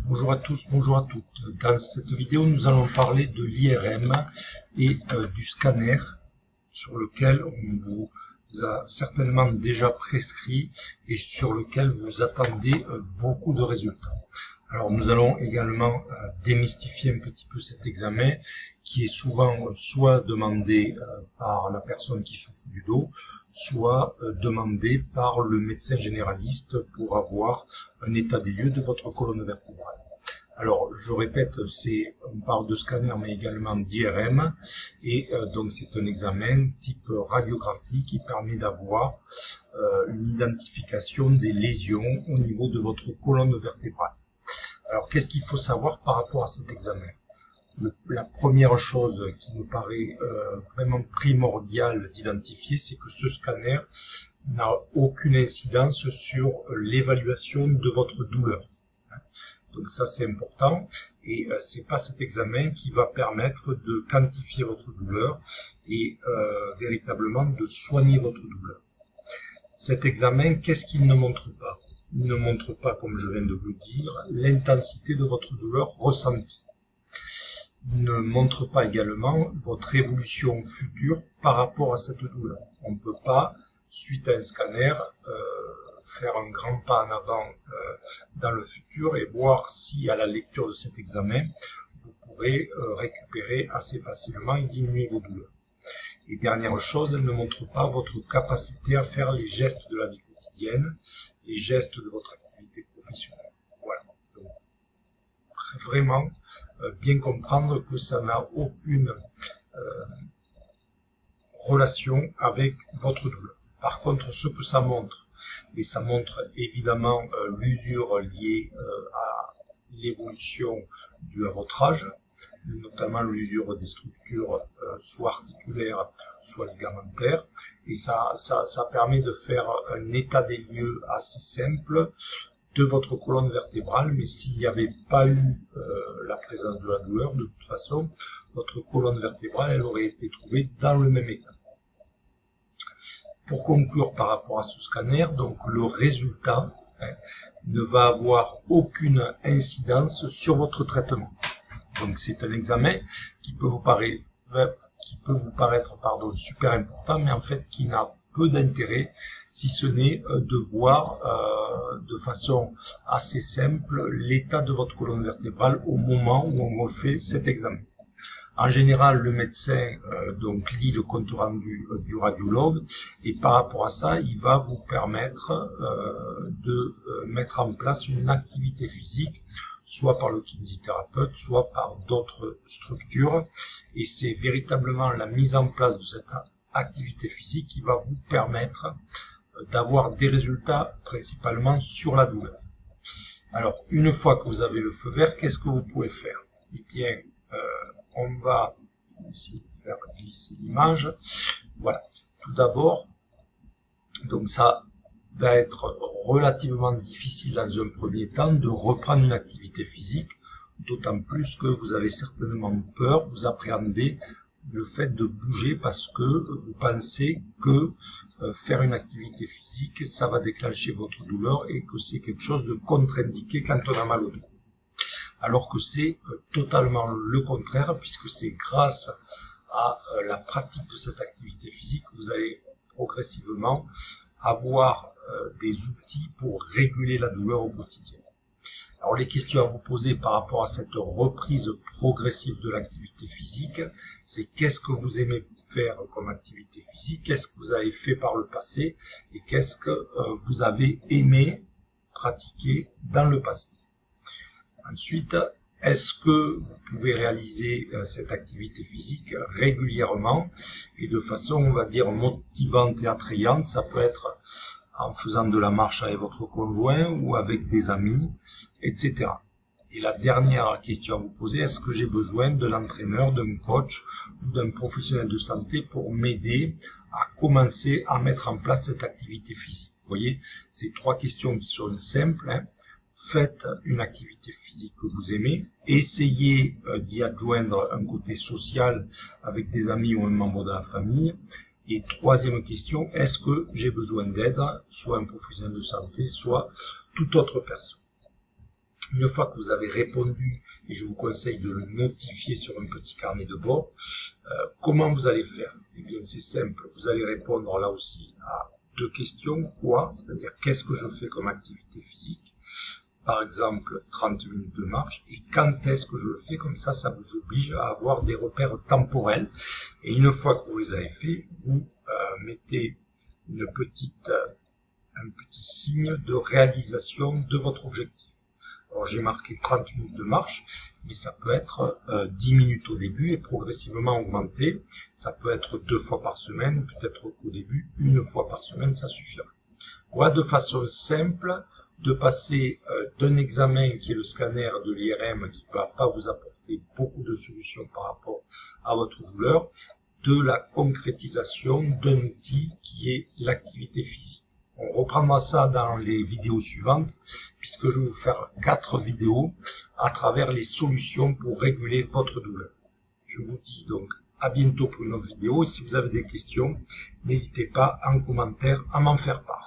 Bonjour à tous, bonjour à toutes. Dans cette vidéo, nous allons parler de l'IRM et du scanner sur lequel on vous a certainement déjà prescrit et sur lequel vous attendez beaucoup de résultats. Alors nous allons également démystifier un petit peu cet examen qui est souvent soit demandé par la personne qui souffre du dos, soit demandé par le médecin généraliste pour avoir un état des lieux de votre colonne vertébrale. Alors, je répète, on parle de scanner, mais également d'IRM, et donc c'est un examen type radiographie qui permet d'avoir une identification des lésions au niveau de votre colonne vertébrale. Alors, qu'est-ce qu'il faut savoir par rapport à cet examen? La première chose qui me paraît vraiment primordiale d'identifier, c'est que ce scanner n'a aucune incidence sur l'évaluation de votre douleur. Donc ça c'est important, et c'est pas cet examen qui va permettre de quantifier votre douleur et véritablement de soigner votre douleur. Cet examen, qu'est-ce qu'il ne montre pas? Il ne montre pas, comme je viens de vous le dire, l'intensité de votre douleur ressentie. Il ne montre pas également votre évolution future par rapport à cette douleur. On ne peut pas, suite à un scanner, faire un grand pas en avant dans le futur et voir si, à la lecture de cet examen, vous pourrez récupérer assez facilement et diminuer vos douleurs. Et dernière chose, elle ne montre pas votre capacité à faire les gestes de la vie quotidienne, les gestes de votre activité professionnelle. Voilà. Donc, vraiment, bien comprendre que ça n'a aucune relation avec votre douleur. Par contre, ce que ça montre, et ça montre évidemment l'usure liée à l'évolution due à votre âge, notamment l'usure des structures soit articulaires, soit ligamentaires, et ça permet de faire un état des lieux assez simple de votre colonne vertébrale, mais s'il n'y avait pas eu la présence de la douleur, de toute façon, votre colonne vertébrale elle aurait été trouvée dans le même état. Pour conclure par rapport à ce scanner, donc le résultat ne va avoir aucune incidence sur votre traitement. Donc c'est un examen qui peut vous paraître, super important, mais en fait qui n'a peu d'intérêt, si ce n'est de voir de façon assez simple l'état de votre colonne vertébrale au moment où on fait cet examen. En général, le médecin donc lit le compte rendu du radiologue et par rapport à ça, il va vous permettre de mettre en place une activité physique, soit par le kinésithérapeute, soit par d'autres structures. Et c'est véritablement la mise en place de cette activité physique qui va vous permettre d'avoir des résultats principalement sur la douleur. Alors, une fois que vous avez le feu vert, qu'est-ce que vous pouvez faire? Eh bien, on va essayer de faire glisser l'image. Voilà. Tout d'abord, donc ça va être relativement difficile dans un premier temps de reprendre une activité physique, d'autant plus que vous avez certainement peur, vous appréhendez le fait de bouger parce que vous pensez que faire une activité physique, ça va déclencher votre douleur et que c'est quelque chose de contre-indiqué quand on a mal au dos. Alors que c'est totalement le contraire, puisque c'est grâce à la pratique de cette activité physique que vous allez progressivement avoir des outils pour réguler la douleur au quotidien. Alors les questions à vous poser par rapport à cette reprise progressive de l'activité physique, c'est qu'est-ce que vous aimez faire comme activité physique, qu'est-ce que vous avez fait par le passé et qu'est-ce que vous avez aimé pratiquer dans le passé. Ensuite, est-ce que vous pouvez réaliser cette activité physique régulièrement et de façon, on va dire, motivante et attrayante? Ça peut être en faisant de la marche avec votre conjoint ou avec des amis, etc. Et la dernière question à vous poser, est-ce que j'ai besoin de l'entraîneur, d'un coach ou d'un professionnel de santé pour m'aider à commencer à mettre en place cette activité physique? Vous voyez, ces trois questions qui sont simples. Faites une activité physique que vous aimez, essayez d'y adjoindre un côté social avec des amis ou un membre de la famille. Et troisième question, est-ce que j'ai besoin d'aide, soit un professionnel de santé, soit toute autre personne? Une fois que vous avez répondu, et je vous conseille de le notifier sur un petit carnet de bord, comment vous allez faire? Eh bien, c'est simple. Vous allez répondre là aussi à 2 questions. Quoi? C'est-à-dire, qu'est-ce que je fais comme activité physique? Par exemple, 30 minutes de marche. Et quand est-ce que je le fais? Comme ça, ça vous oblige à avoir des repères temporels. Et une fois que vous les avez faits, vous mettez un petit signe de réalisation de votre objectif. Alors, j'ai marqué 30 minutes de marche, mais ça peut être 10 minutes au début et progressivement augmenter. Ça peut être 2 fois par semaine, peut-être qu'au début, 1 fois par semaine, ça suffira. Voilà de façon simple de passer d'un examen qui est le scanner de l'IRM qui ne va pas vous apporter beaucoup de solutions par rapport à votre douleur, de la concrétisation d'un outil qui est l'activité physique. On reprendra ça dans les vidéos suivantes, puisque je vais vous faire 4 vidéos à travers les solutions pour réguler votre douleur. Je vous dis donc à bientôt pour une autre vidéo, et si vous avez des questions, n'hésitez pas en commentaire à m'en faire part.